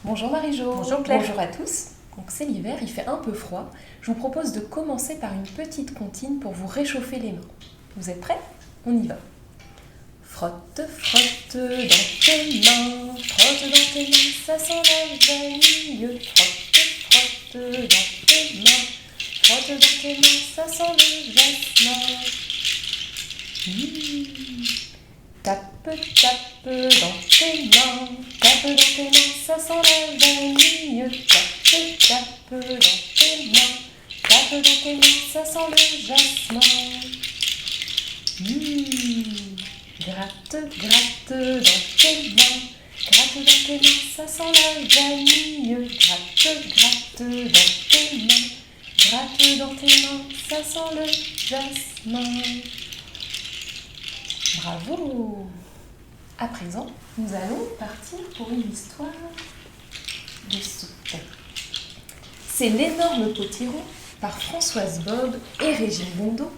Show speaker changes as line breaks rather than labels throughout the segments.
Bonjour Marie-Jo.
Bonjour Claire.
Bonjour à tous. Donc c'est l'hiver, il fait un peu froid. Je vous propose de commencer par une petite comptine pour vous réchauffer les mains. Vous êtes prêts? On y va. Frotte, frotte dans tes mains, frotte dans tes mains, ça sent la vanille. Frotte, frotte dans tes mains, frotte dans tes mains, ça sent le jasmin. Tape, tape dans tes mains, tape dans tes mains, ça sent la vanille. Tape, tape dans tes mains, tape dans tes mains, ça sent le jasmin. Gratte, gratte dans tes mains, gratte dans tes mains, ça sent la vanille. Gratte, gratte dans tes mains, gratte dans tes mains, ça sent le jasmin. Bravo! À présent, nous allons partir pour une histoire de soupe. C'est L'énorme potiron par Françoise Bob et Régine Bondeau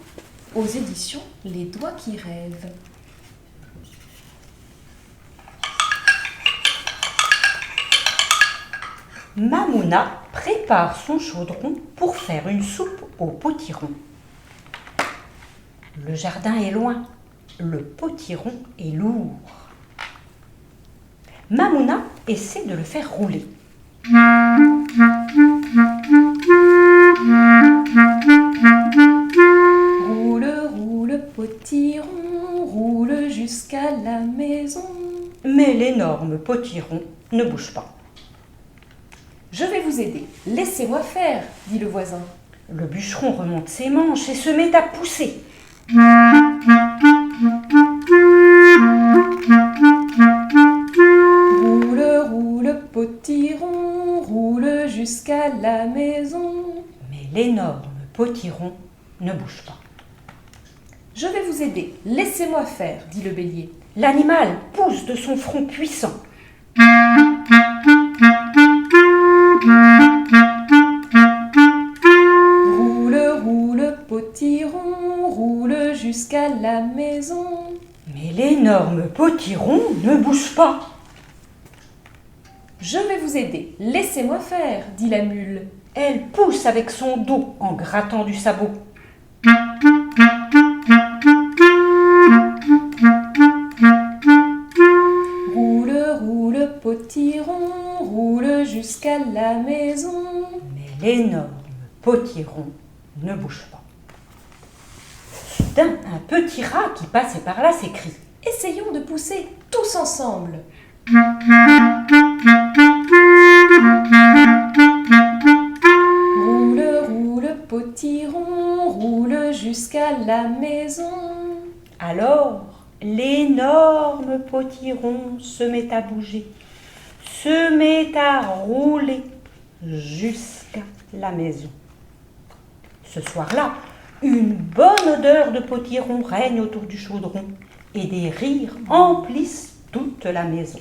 aux éditions Les Doigts qui rêvent.
Mamouna prépare son chaudron pour faire une soupe au potiron. Le jardin est loin, le potiron est lourd. Mamouna essaie de le faire rouler.
Roule, roule, potiron, roule jusqu'à la maison.
Mais l'énorme potiron ne bouge pas.
Je vais vous aider. Laissez-moi faire, dit le voisin.
Le bûcheron remonte ses manches et se met à pousser.
Roule, roule, potiron, roule jusqu'à la maison.
Mais l'énorme potiron ne bouge pas.
Je vais vous aider. Laissez-moi faire, dit le bélier.
L'animal pousse de son front puissant.
Roule, roule, potiron, roule jusqu'à la maison.
Mais l'énorme potiron ne bouge pas.
Je vais vous aider. Laissez-moi faire, dit la mule.
Elle pousse avec son dos en grattant du sabot.
Roule, roule, potiron, roule jusqu'à la maison.
Mais l'énorme potiron ne bouge pas. Soudain, un petit rat qui passait par là s'écrie.
Essayons de pousser tous ensemble. Roule, roule, potiron, roule jusqu'à la maison.
Alors, l'énorme potiron se met à bouger, se met à rouler jusqu'à la maison. Ce soir-là, une bonne odeur de potiron règne autour du chaudron et des rires emplissent toute la maison.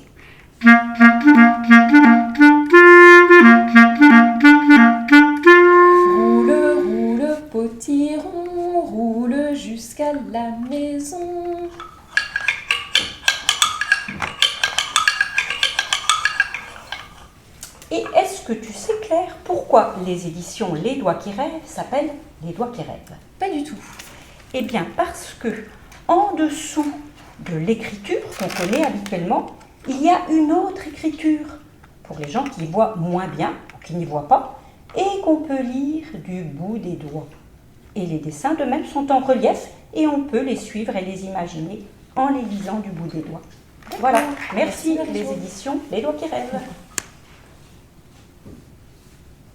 Roule, roule, potiron, roule jusqu'à la maison.
Et est-ce que tu sais, Claire, pourquoi les éditions Les Doigts qui rêvent s'appellent Les Doigts qui rêvent?
Pas du tout.
Eh bien, parce que en dessous de l'écriture qu'on connaît habituellement, il y a une autre écriture pour les gens qui voient moins bien ou qui n'y voient pas et qu'on peut lire du bout des doigts. Et les dessins d'eux-mêmes sont en relief et on peut les suivre et les imaginer en les lisant du bout des doigts. Voilà, merci
Merci,
les
Marie-Jo.
éditions Les Doigts qui rêvent.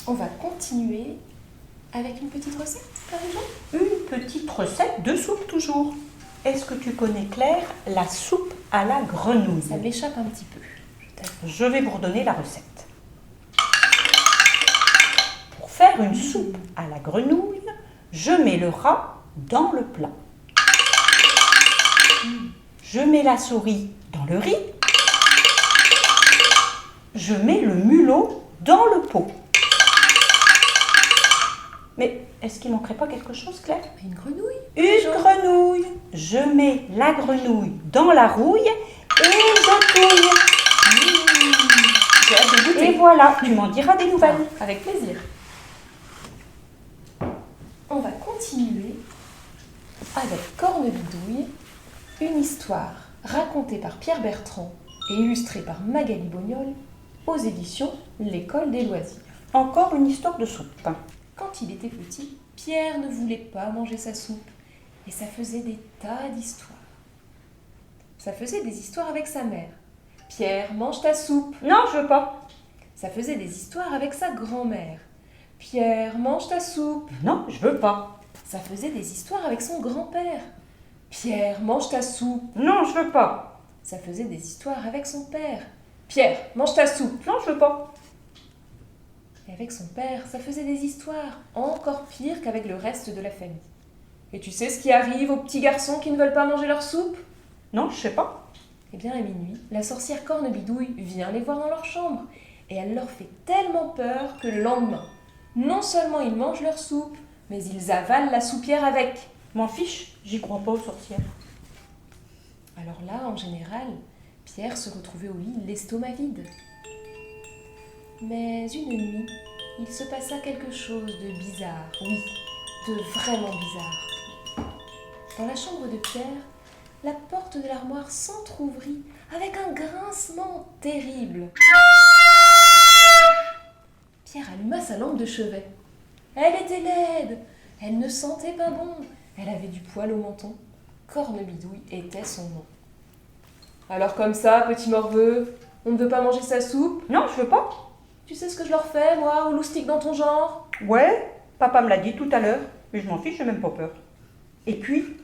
On va continuer avec une petite recette, par exemple.
Une petite recette de soupe toujours. Est-ce que tu connais, Claire, la soupe à la grenouille?
Ça m'échappe un petit peu. Je t'avoue.
Je vais vous redonner la recette. Pour faire une soupe à la grenouille, je mets le rat dans le plat. Je mets la souris dans le riz. Je mets le mulot dans le pot. Mais est-ce qu'il manquerait pas quelque chose, Claire?
Une grenouille?
Une grenouille. Je mets la grenouille dans la rouille et je touille. J'aime
hâte de goûter.
Et voilà, tu m'en diras des nouvelles.
Avec plaisir. On va continuer avec Cornebidouille, une histoire racontée par Pierre Bertrand et illustrée par Magali Bognol aux éditions L'École des loisirs.
Encore une histoire de soupe.
Quand il était petit, Pierre ne voulait pas manger sa soupe et ça faisait des tas d'histoires. Ça faisait des histoires avec sa mère. Pierre, mange ta soupe.
Non, je veux pas.
Ça faisait des histoires avec sa grand-mère. Pierre, mange ta soupe.
Non, je veux pas.
Ça faisait des histoires avec son grand-père. Pierre, mange ta soupe.
Non, je veux pas.
Ça faisait des histoires avec son père. Pierre, mange ta soupe.
Non, je veux pas.
Et avec son père, ça faisait des histoires encore pires qu'avec le reste de la famille. Et tu sais ce qui arrive aux petits garçons qui ne veulent pas manger leur soupe?
Non, je sais pas.
Eh bien, à minuit, la sorcière Cornebidouille vient les voir dans leur chambre. Et elle leur fait tellement peur que le lendemain, non seulement ils mangent leur soupe, mais ils avalent la soupière avec.
M'en fiche, j'y crois pas aux sorcières.
Alors là, en général, Pierre se retrouvait au lit l'estomac vide. Mais une nuit, il se passa quelque chose de bizarre, oui, de vraiment bizarre. Dans la chambre de Pierre, la porte de l'armoire s'entr'ouvrit avec un grincement terrible. Pierre alluma sa lampe de chevet. Elle était laide, elle ne sentait pas bon, elle avait du poil au menton. Cornebidouille était son nom. Alors comme ça, petit morveux, on ne veut pas manger sa soupe?
Non, je veux pas.
Tu sais ce que je leur fais, moi, aux loustiques dans ton genre?
Ouais, papa me l'a dit tout à l'heure, mais je m'en fiche, j'ai même pas peur. Et puis,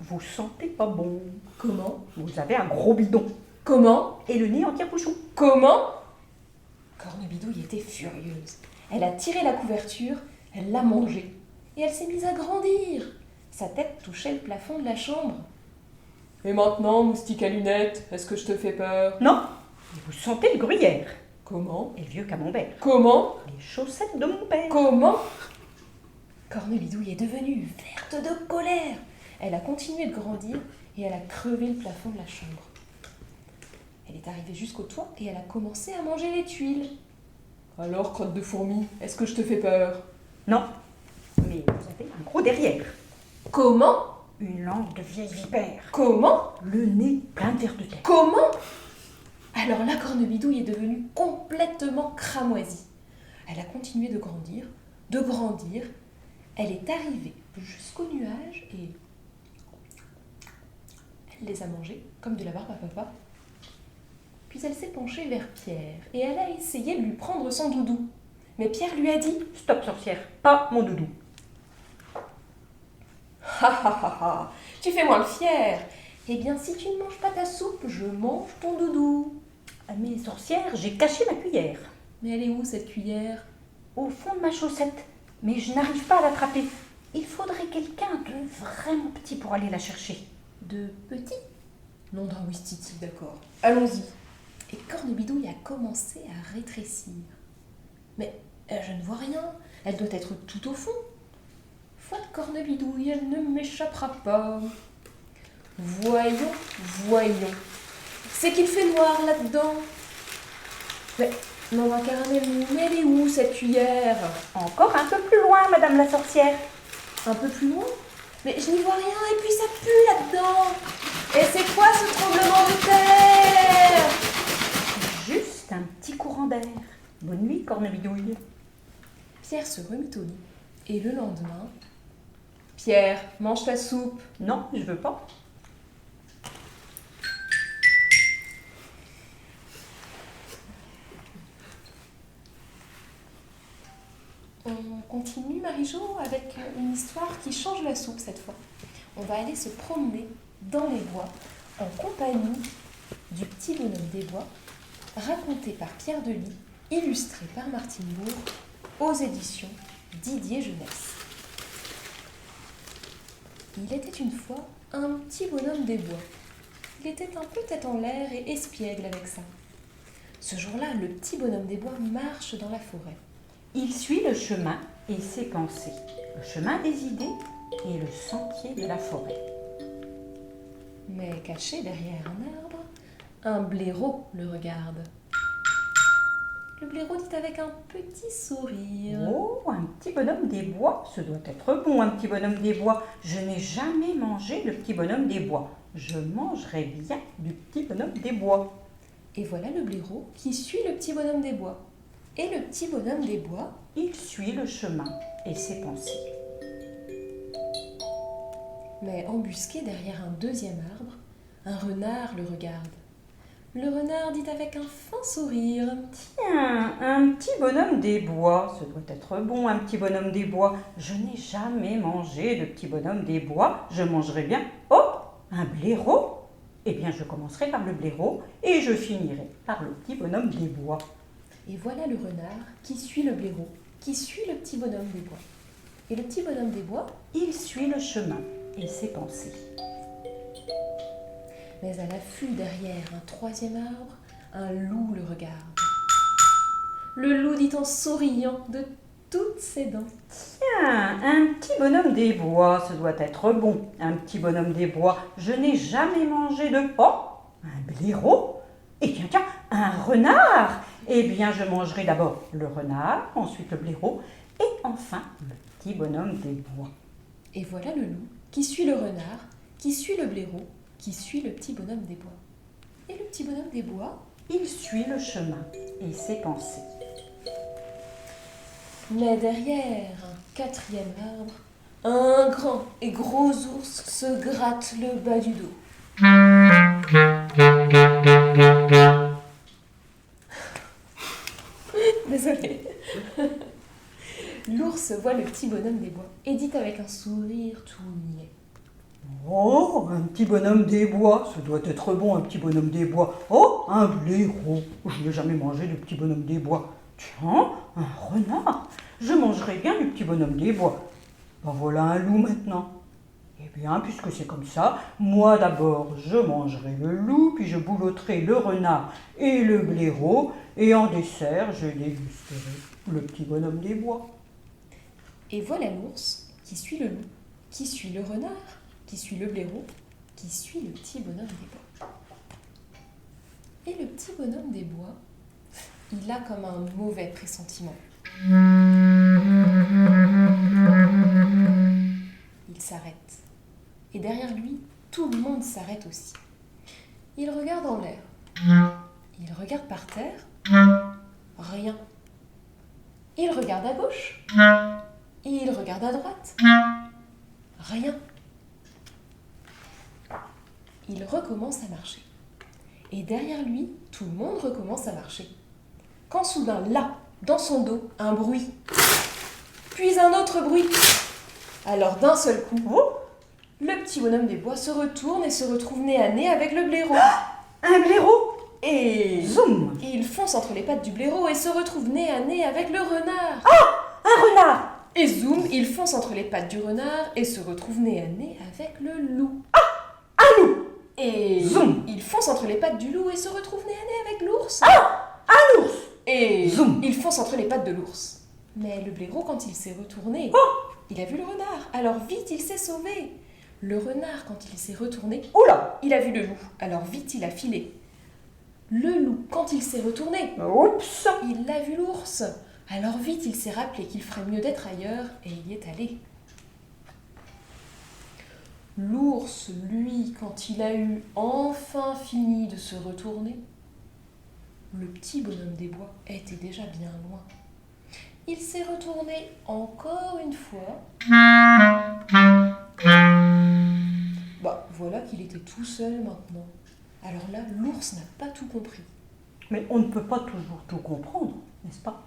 vous sentez pas bon.
Comment?
Vous avez un gros bidon.
Comment?
Et le nez en tire-bouchon.
Comment? Cornebidouille était furieuse. Elle a tiré la couverture, elle l'a mangée. Et elle s'est mise à grandir. Sa tête touchait le plafond de la chambre. Et maintenant, moustique à lunettes, est-ce que je te fais peur?
Non, et vous sentez le gruyère.
Comment?
Et le vieux camembert.
Comment?
Les chaussettes de mon père.
Comment? Cornebidouille est devenue verte de colère. Elle a continué de grandir et elle a crevé le plafond de la chambre. Elle est arrivée jusqu'au toit et elle a commencé à manger les tuiles. Alors, crotte de fourmi, est-ce que je te fais peur?
Non, mais vous avez un gros derrière.
Comment?
Une langue de vieille vipère.
Comment?
Le nez plein de vers de terre.
Comment? Alors là, Cornebidouille est devenue complètement cramoisie. Elle a continué de grandir, de grandir. Elle est arrivée jusqu'aux nuages et elle les a mangés comme de la barbe à papa. Puis elle s'est penchée vers Pierre et elle a essayé de lui prendre son doudou. Mais Pierre lui a dit «
Stop, sorcière, pas mon doudou.
Ha ha ha ha, tu fais moi le fier. Eh bien, si tu ne manges pas ta soupe, je mange ton doudou.
Ah, mais sorcière, j'ai caché ma cuillère.
Mais elle est où cette cuillère?
Au fond de ma chaussette, mais je n'arrive pas à l'attraper. Il faudrait quelqu'un de vraiment petit pour aller la chercher.
De petit? Non d'un ouistiti, d'accord. Allons-y. Et Cornebidouille a commencé à rétrécir. Mais je ne vois rien. Elle doit être tout au fond. Foi de Cornebidouille, elle ne m'échappera pas. Voyons, voyons. C'est qu'il fait noir là-dedans. Mais, maman Caramel, mais elle est où cette cuillère?
Encore un peu plus loin, madame la sorcière.
Un peu plus loin? Mais je n'y vois rien et puis ça pue là-dedans. Et c'est quoi ce tremblement de terre?
Juste un petit courant d'air. Bonne nuit, Cornebidouille.
Pierre se remit au lit. Et le lendemain... Pierre, mange ta soupe.
Non, je veux pas.
On continue, Marie-Jo, avec une histoire qui change la soupe cette fois. On va aller se promener dans les bois en compagnie du petit bonhomme des bois, raconté par Pierre Delis, illustré par Martine Bourg, aux éditions Didier Jeunesse. Il était une fois un petit bonhomme des bois. Il était un peu tête en l'air et espiègle avec ça. Ce jour-là, le petit bonhomme des bois marche dans la forêt.
Il suit le chemin et ses pensées. Le chemin des idées et le sentier de la forêt.
Mais caché derrière un arbre, un blaireau le regarde. Le blaireau dit avec un petit sourire.
Oh, un petit bonhomme des bois, ce doit être bon, un petit bonhomme des bois. Je n'ai jamais mangé le petit bonhomme des bois. Je mangerai bien du petit bonhomme des bois.
Et voilà le blaireau qui suit le petit bonhomme des bois. Et le petit bonhomme des bois,
Il suit le chemin et ses pensées.
mais embusqué derrière un deuxième arbre, un renard le regarde. Le renard dit avec un fin sourire.
Tiens, un petit bonhomme des bois, ce doit être bon, un petit bonhomme des bois. Je n'ai jamais mangé de petit bonhomme des bois. Je mangerai bien, oh, un blaireau. Eh bien, je commencerai par le blaireau et je finirai par le petit bonhomme des bois.
Et voilà le renard qui suit le blaireau, qui suit le petit bonhomme des bois. Et le petit bonhomme des bois,
Il suit le chemin et ses pensées.
mais à l'affût derrière un troisième arbre, un loup le regarde. Le loup dit en souriant de toutes ses dents.
Tiens, un petit bonhomme des bois, ce doit être bon. Un petit bonhomme des bois, je n'ai jamais mangé de... Oh, un blaireau. Et tiens, un renard. Eh bien, je mangerai d'abord le renard, ensuite le blaireau, et enfin le petit bonhomme des bois.
Et voilà le loup qui suit le renard, qui suit le blaireau, qui suit le petit bonhomme des bois. Et le petit bonhomme des bois,
Il suit le chemin et ses pensées.
mais derrière un quatrième arbre, un grand et gros ours se gratte le bas du dos. Désolée. L'ours voit le petit bonhomme des bois et dit avec un sourire tout niais.
Oh, un petit bonhomme des bois, ce doit être bon, un petit bonhomme des bois. Oh, un blaireau, je n'ai jamais mangé de petit bonhomme des bois. Tiens, un renard, je mangerai bien du petit bonhomme des bois. Ben voilà un loup maintenant. Eh bien, puisque c'est comme ça, moi d'abord je mangerai le loup, puis je boulotterai le renard et le blaireau, et en dessert je dégusterai le petit bonhomme des bois.
Et voilà l'ours qui suit le loup, qui suit le renard, qui suit le blaireau, qui suit le petit bonhomme des bois. Et le petit bonhomme des bois, il a comme un mauvais pressentiment. Il s'arrête. Et derrière lui, tout le monde s'arrête aussi. Il regarde en l'air. Il regarde par terre. Rien. Il regarde à gauche. Il regarde à droite. Rien. Il recommence à marcher. Et derrière lui, tout le monde recommence à marcher. Quand soudain, là, dans son dos, un bruit. Puis un autre bruit. Alors d'un seul coup, le petit bonhomme des bois se retourne et se retrouve nez à nez avec le blaireau.
Un blaireau.
Et
Zoom.
il fonce entre les pattes du blaireau et se retrouve nez à nez avec le renard.
Un renard.
Et zoom, il fonce entre les pattes du renard et se retrouve nez à nez avec le loup.
Un loup.
Et
Zoom.
il fonce entre les pattes du loup et se retrouve nez à nez avec l'ours.
Un ours.
Et
Zoom.
il fonce entre les pattes de l'ours. Mais le blaireau, quand il s'est retourné, il a vu le renard. Alors vite, il s'est sauvé. Le renard, quand il s'est retourné,
Oula.
il a vu le loup. Alors vite, il a filé. Le loup, quand il s'est retourné,
Oups.
il a vu l'ours. Alors vite, il s'est rappelé qu'il ferait mieux d'être ailleurs et il y est allé. L'ours, lui, quand il a eu enfin fini de se retourner, le petit bonhomme des bois était déjà bien loin. Il s'est retourné encore une fois. Bah, voilà qu'il était tout seul maintenant. Alors là, l'ours n'a pas tout compris.
Mais on ne peut pas toujours tout comprendre, n'est-ce pas?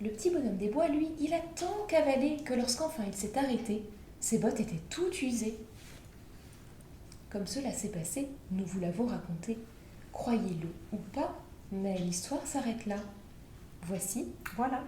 Le petit bonhomme des bois, lui, il a tant cavalé que lorsqu'enfin il s'est arrêté, ses bottes étaient toutes usées. Comme cela s'est passé, nous vous l'avons raconté. Croyez-le ou pas, mais l'histoire s'arrête là. Voici
Voilà.